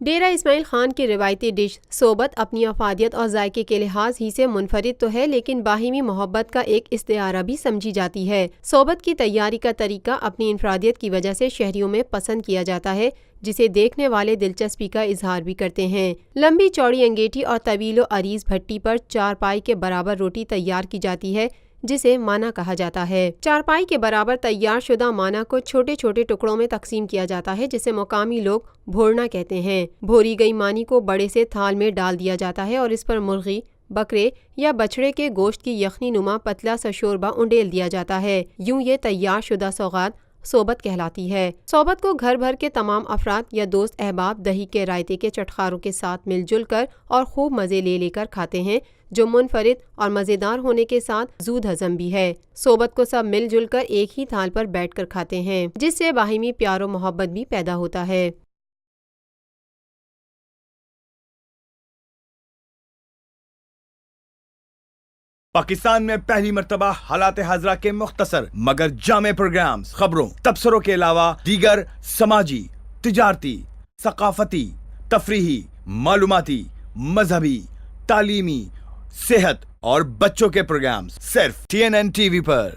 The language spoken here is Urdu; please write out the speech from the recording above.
ڈیرہ اسماعیل خان کی روایتی ڈش صوبت اپنی افادیت اور ذائقے کے لحاظ ہی سے منفرد تو ہے، لیکن باہمی محبت کا ایک استعارہ بھی سمجھی جاتی ہے۔ صوبت کی تیاری کا طریقہ اپنی انفرادیت کی وجہ سے شہریوں میں پسند کیا جاتا ہے، جسے دیکھنے والے دلچسپی کا اظہار بھی کرتے ہیں۔ لمبی چوڑی انگیٹھی اور طویل و عریض بھٹی پر چارپائی کے برابر روٹی تیار کی جاتی ہے، جسے مانا کہا جاتا ہے۔ چارپائی کے برابر تیار شدہ مانا کو چھوٹے چھوٹے ٹکڑوں میں تقسیم کیا جاتا ہے، جسے مقامی لوگ بھورنا کہتے ہیں۔ بھوری گئی مانی کو بڑے سے تھال میں ڈال دیا جاتا ہے اور اس پر مرغی، بکرے یا بچھڑے کے گوشت کی یخنی نما پتلا سا شوربہ انڈیل دیا جاتا ہے۔ یوں یہ تیار شدہ سوغات صوبت کہلاتی ہے۔ صوبت کو گھر بھر کے تمام افراد یا دوست احباب دہی کے رائتے کے چٹخاروں کے ساتھ مل جل کر اور خوب مزے لے کر کھاتے ہیں، جو منفرد اور مزیدار ہونے کے ساتھ زود ہضم بھی ہے۔ صوبت کو سب مل جل کر ایک ہی تھال پر بیٹھ کر کھاتے ہیں، جس سے باہمی پیار و محبت بھی پیدا ہوتا ہے۔ پاکستان میں پہلی مرتبہ حالات حاضرہ کے مختصر مگر جامع پروگرامز، خبروں، تبصروں کے علاوہ دیگر سماجی، تجارتی، ثقافتی، تفریحی، معلوماتی، مذہبی، تعلیمی، صحت اور بچوں کے پروگرامز صرف TNN TV پر۔